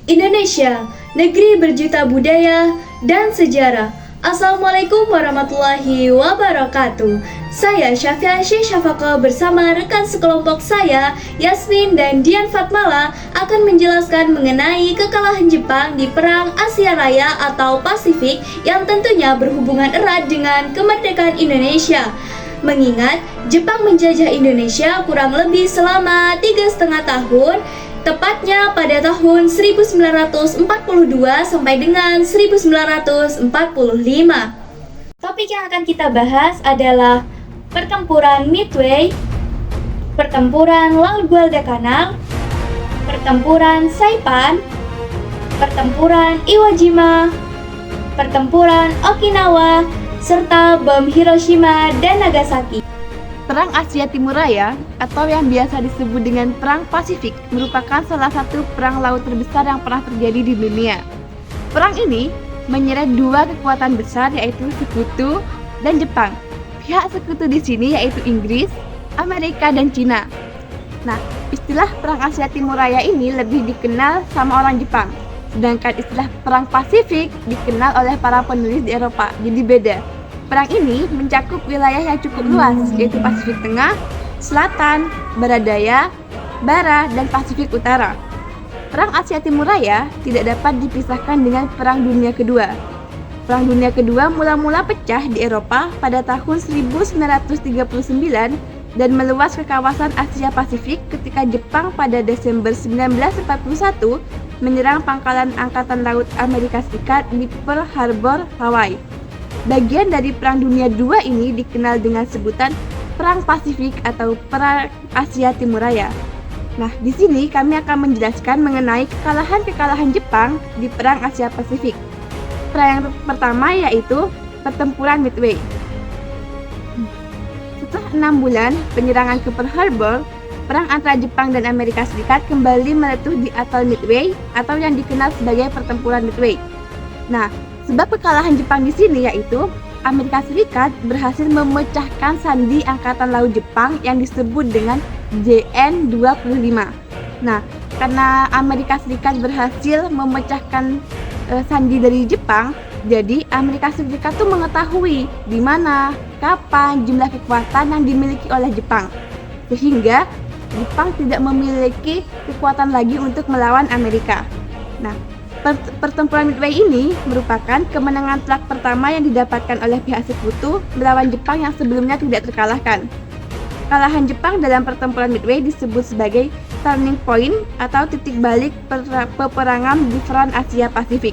Indonesia, negeri berjuta budaya dan sejarah. Assalamualaikum warahmatullahi wabarakatuh. Saya Syafia Syekh Syafaqah bersama rekan sekelompok saya, Yasmin dan Dian Fatmala akan menjelaskan mengenai kekalahan Jepang di Perang Asia Raya atau Pasifik yang tentunya berhubungan erat dengan kemerdekaan Indonesia. Mengingat Jepang menjajah Indonesia kurang lebih selama 3,5 tahun, tepatnya pada tahun 1942 sampai dengan 1945. Topik yang akan kita bahas adalah pertempuran Midway, pertempuran Laut Guadalcanal, pertempuran Saipan, pertempuran Iwo Jima, pertempuran Okinawa, serta bom Hiroshima dan Nagasaki. Perang Asia Timur Raya atau yang biasa disebut dengan Perang Pasifik merupakan salah satu perang laut terbesar yang pernah terjadi di dunia. Perang ini menyeret dua kekuatan besar yaitu Sekutu dan Jepang. Pihak Sekutu di sini yaitu Inggris, Amerika, dan Cina. Nah, istilah Perang Asia Timur Raya ini lebih dikenal sama orang Jepang. Sedangkan istilah Perang Pasifik dikenal oleh para penulis di Eropa. Jadi beda. Perang ini mencakup wilayah yang cukup luas, yaitu Pasifik Tengah, Selatan, Barat Daya, Barat, dan Pasifik Utara. Perang Asia Timur Raya tidak dapat dipisahkan dengan Perang Dunia Kedua. Perang Dunia Kedua mula-mula pecah di Eropa pada tahun 1939 dan meluas ke kawasan Asia Pasifik ketika Jepang pada Desember 1941 menyerang pangkalan Angkatan Laut Amerika Serikat di Pearl Harbor, Hawaii. Bagian dari Perang Dunia II ini dikenal dengan sebutan Perang Pasifik atau Perang Asia Timur Raya. Nah, di sini kami akan menjelaskan mengenai kekalahan-kekalahan Jepang di Perang Asia Pasifik. Perang yang pertama yaitu Pertempuran Midway. Setelah 6 bulan penyerangan ke Pearl Harbor, perang antara Jepang dan Amerika Serikat kembali meletup di atol Midway atau yang dikenal sebagai Pertempuran Midway. Nah, sebab kekalahan Jepang di sini yaitu Amerika Serikat berhasil memecahkan sandi Angkatan Laut Jepang yang disebut dengan JN-25. Nah, karena Amerika Serikat berhasil memecahkan sandi dari Jepang, jadi Amerika Serikat tuh mengetahui di mana, kapan jumlah kekuatan yang dimiliki oleh Jepang. Sehingga Jepang tidak memiliki kekuatan lagi untuk melawan Amerika. Nah, pertempuran Midway ini merupakan kemenangan telak pertama yang didapatkan oleh pihak Sekutu melawan Jepang yang sebelumnya tidak terkalahkan. Kekalahan Jepang dalam pertempuran Midway disebut sebagai turning point atau titik balik peperangan di front Asia Pasifik.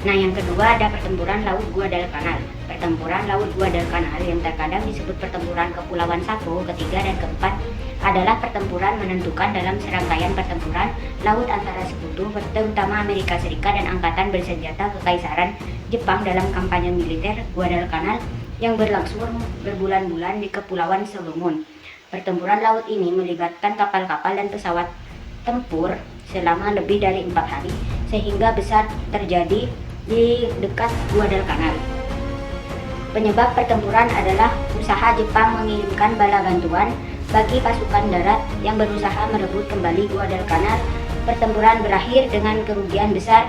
Nah, yang kedua ada pertempuran Laut Guadalcanal. Pertempuran Laut Guadalcanal yang terkadang disebut pertempuran Kepulauan Sako, ketiga, dan keempat adalah pertempuran menentukan dalam serangkaian pertempuran laut antara Sekutu, terutama Amerika Serikat dan Angkatan Bersenjata Kekaisaran Jepang dalam kampanye militer Guadalcanal yang berlangsung berbulan-bulan di Kepulauan Solomon. Pertempuran laut ini melibatkan kapal-kapal dan pesawat tempur selama lebih dari 4 hari, sehingga besar terjadi di dekat Guadalcanal. Penyebab pertempuran adalah usaha Jepang mengirimkan bala bantuan bagi pasukan darat yang berusaha merebut kembali Guadalcanal. Pertempuran berakhir dengan kerugian besar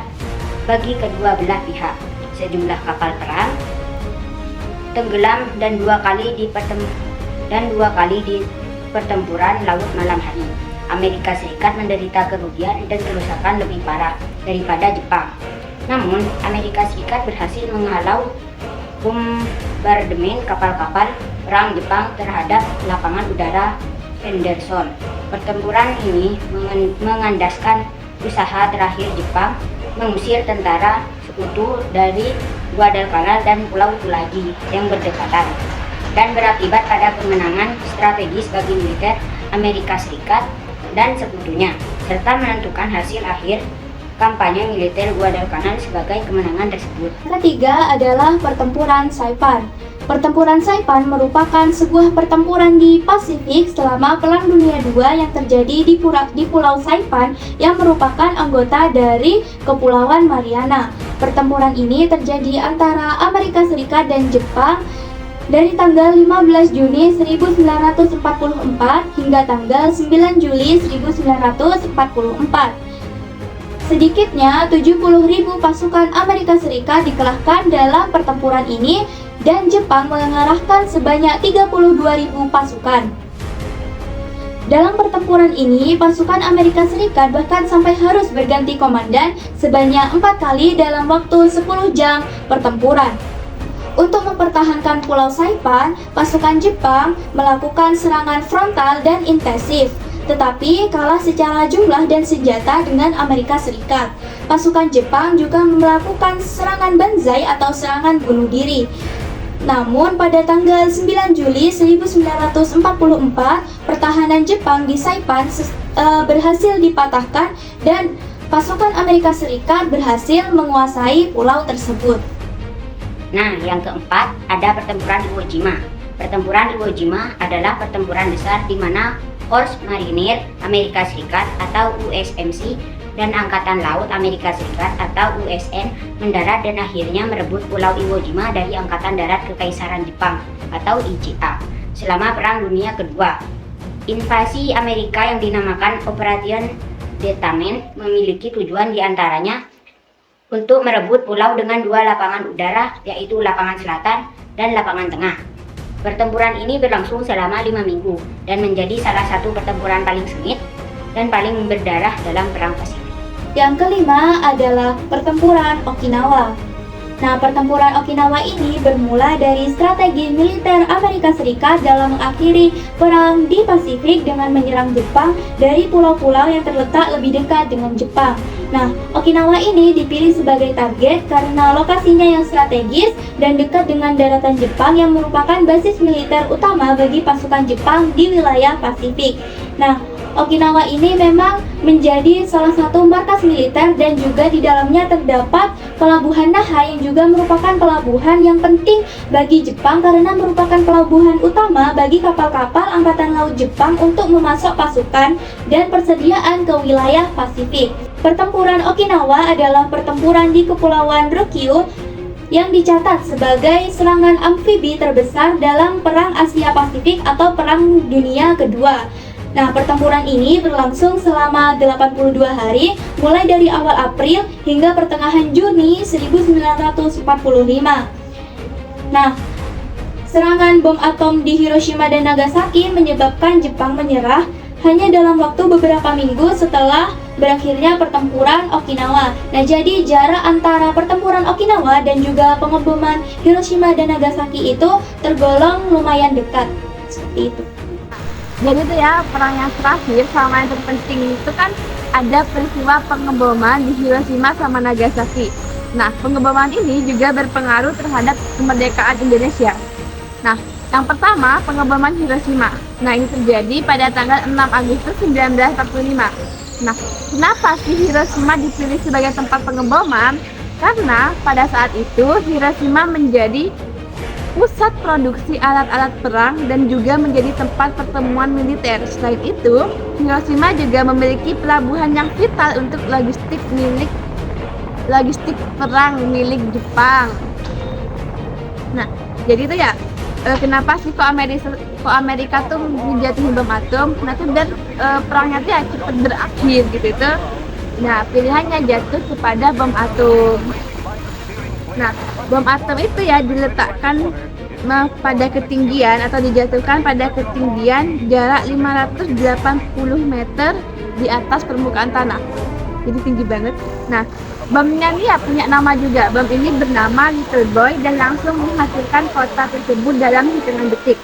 bagi kedua belah pihak. Sejumlah kapal perang tenggelam dan dua kali di pertempuran laut malam hari. Amerika Serikat menderita kerugian dan kerusakan lebih parah daripada Jepang. Namun, Amerika Serikat berhasil menghalau bombardemen kapal-kapal perang Jepang terhadap lapangan udara Henderson. Pertempuran ini mengandaskan usaha terakhir Jepang mengusir tentara Sekutu dari Guadalcanal dan Pulau Tulagi yang berdekatan, dan berakibat pada kemenangan strategis bagi militer Amerika Serikat dan sekutunya, serta menentukan hasil akhir kampanye militer Guadalcanal sebagai kemenangan tersebut. Ketiga adalah Pertempuran Saipan. Pertempuran Saipan merupakan sebuah pertempuran di Pasifik selama Perang Dunia II yang terjadi di Pulau Saipan yang merupakan anggota dari Kepulauan Mariana. Pertempuran ini terjadi antara Amerika Serikat dan Jepang dari tanggal 15 Juni 1944 hingga tanggal 9 Juli 1944. Sedikitnya 70.000 pasukan Amerika Serikat dikerahkan dalam pertempuran ini dan Jepang mengerahkan sebanyak 32.000 pasukan. Dalam pertempuran ini, pasukan Amerika Serikat bahkan sampai harus berganti komandan sebanyak 4 kali dalam waktu 10 jam pertempuran. Untuk mempertahankan Pulau Saipan, pasukan Jepang melakukan serangan frontal dan intensif, tetapi kalah secara jumlah dan senjata dengan Amerika Serikat. Pasukan Jepang juga melakukan serangan banzai atau serangan bunuh diri. Namun pada tanggal 9 Juli 1944, pertahanan Jepang di Saipan berhasil dipatahkan dan pasukan Amerika Serikat berhasil menguasai pulau tersebut. Nah, yang keempat ada pertempuran Iwo Jima. Pertempuran Iwo Jima adalah pertempuran besar di mana Korps Marinir Amerika Serikat atau USMC dan Angkatan Laut Amerika Serikat atau USN mendarat dan akhirnya merebut Pulau Iwo Jima dari Angkatan Darat Kekaisaran Jepang atau IJA selama Perang Dunia Kedua. Invasi Amerika yang dinamakan Operation Detachment memiliki tujuan diantaranya untuk merebut pulau dengan 2 lapangan udara, yaitu lapangan selatan dan lapangan tengah. Pertempuran ini berlangsung selama 5 minggu dan menjadi salah satu pertempuran paling sengit dan paling berdarah dalam Perang Pasifik. Yang kelima adalah pertempuran Okinawa. Nah, pertempuran Okinawa ini bermula dari strategi militer Amerika Serikat dalam mengakhiri perang di Pasifik dengan menyerang Jepang dari pulau-pulau yang terletak lebih dekat dengan Jepang. Nah, Okinawa ini dipilih sebagai target karena lokasinya yang strategis dan dekat dengan daratan Jepang yang merupakan basis militer utama bagi pasukan Jepang di wilayah Pasifik. Nah, Okinawa ini memang menjadi salah satu markas militer dan juga di dalamnya terdapat pelabuhan Naha yang juga merupakan pelabuhan yang penting bagi Jepang karena merupakan pelabuhan utama bagi kapal-kapal Angkatan Laut Jepang untuk memasok pasukan dan persediaan ke wilayah Pasifik. Pertempuran Okinawa adalah pertempuran di Kepulauan Ryukyu yang dicatat sebagai serangan amfibi terbesar dalam Perang Asia Pasifik atau Perang Dunia Kedua. Nah, pertempuran ini berlangsung selama 82 hari, mulai dari awal April hingga pertengahan Juni 1945. Nah, serangan bom atom di Hiroshima dan Nagasaki menyebabkan Jepang menyerah hanya dalam waktu beberapa minggu setelah berakhirnya pertempuran Okinawa. Nah, jadi jarak antara pertempuran Okinawa dan juga pengeboman Hiroshima dan Nagasaki itu tergolong lumayan dekat. Seperti itu. Jadi itu ya, perang yang terakhir sama yang terpenting itu kan ada peristiwa pengeboman di Hiroshima sama Nagasaki. Nah, pengeboman ini juga berpengaruh terhadap kemerdekaan Indonesia. Nah, yang pertama, pengeboman Hiroshima. Nah, ini terjadi pada tanggal 6 Agustus 1945. Nah, kenapa sih Hiroshima dipilih sebagai tempat pengeboman? Karena pada saat itu Hiroshima menjadi pusat produksi alat-alat perang dan juga menjadi tempat pertemuan militer. Selain itu, Hiroshima juga memiliki pelabuhan yang vital untuk logistik perang milik Jepang. Nah, jadi itu ya, kenapa sih kok Amerika tuh menjatuhin bom atom? Nah, itu biar perangnya tuh ya cepat berakhir gitu itu. Nah, pilihannya jatuh kepada bom atom. Nah, bom atom itu ya diletakkan pada ketinggian atau dijatuhkan pada ketinggian jarak 580 meter di atas permukaan tanah. Jadi tinggi banget. Nah, bomnya ini ya punya nama juga. Bom ini bernama Little Boy dan langsung menghancurkan kota tersebut dalam hitungan detik.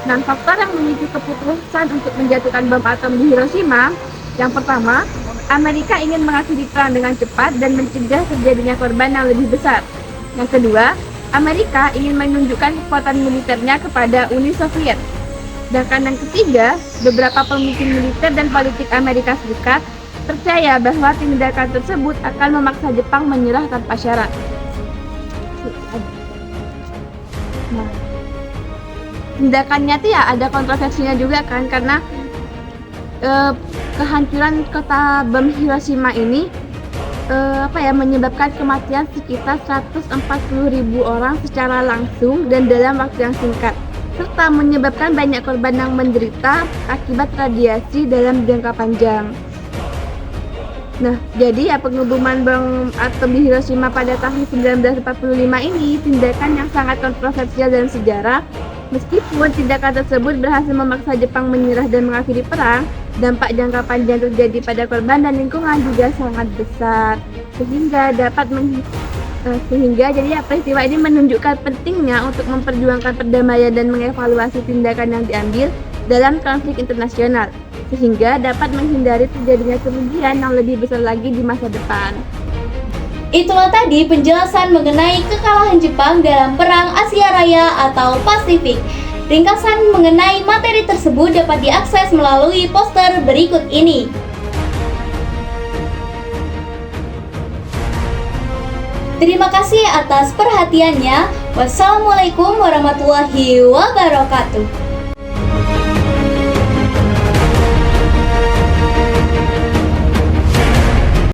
Nah, faktor yang memicu keputusan untuk menjatuhkan bom atom di Hiroshima, yang pertama, Amerika ingin mengakhiri perang dengan cepat dan mencegah terjadinya korban yang lebih besar. Yang kedua, Amerika ingin menunjukkan kekuatan militernya kepada Uni Soviet. Sedangkan yang ketiga, beberapa pemimpin militer dan politik Amerika Serikat percaya bahwa tindakan tersebut akan memaksa Jepang menyerah tanpa syarat. Nah, tindakannya tuh ya ada kontroversinya juga kan, karena kehancuran kota bom Hiroshima ini menyebabkan kematian sekitar 140.000 orang secara langsung dan dalam waktu yang singkat, serta menyebabkan banyak korban yang menderita akibat radiasi dalam jangka panjang. Nah, jadi pengeboman bom atom di Hiroshima pada tahun 1945 ini tindakan yang sangat kontroversial dalam sejarah. Meskipun tindakan tersebut berhasil memaksa Jepang menyerah dan mengakhiri perang, dampak jangka panjang terjadi pada korban dan lingkungan juga sangat besar. Peristiwa ini menunjukkan pentingnya untuk memperjuangkan perdamaian dan mengevaluasi tindakan yang diambil dalam konflik internasional, sehingga dapat menghindari terjadinya kerugian yang lebih besar lagi di masa depan. Itulah tadi penjelasan mengenai kekalahan Jepang dalam Perang Asia Raya atau Pasifik. Ringkasan mengenai materi tersebut dapat diakses melalui poster berikut ini. Terima kasih atas perhatiannya. Wassalamualaikum warahmatullahi wabarakatuh.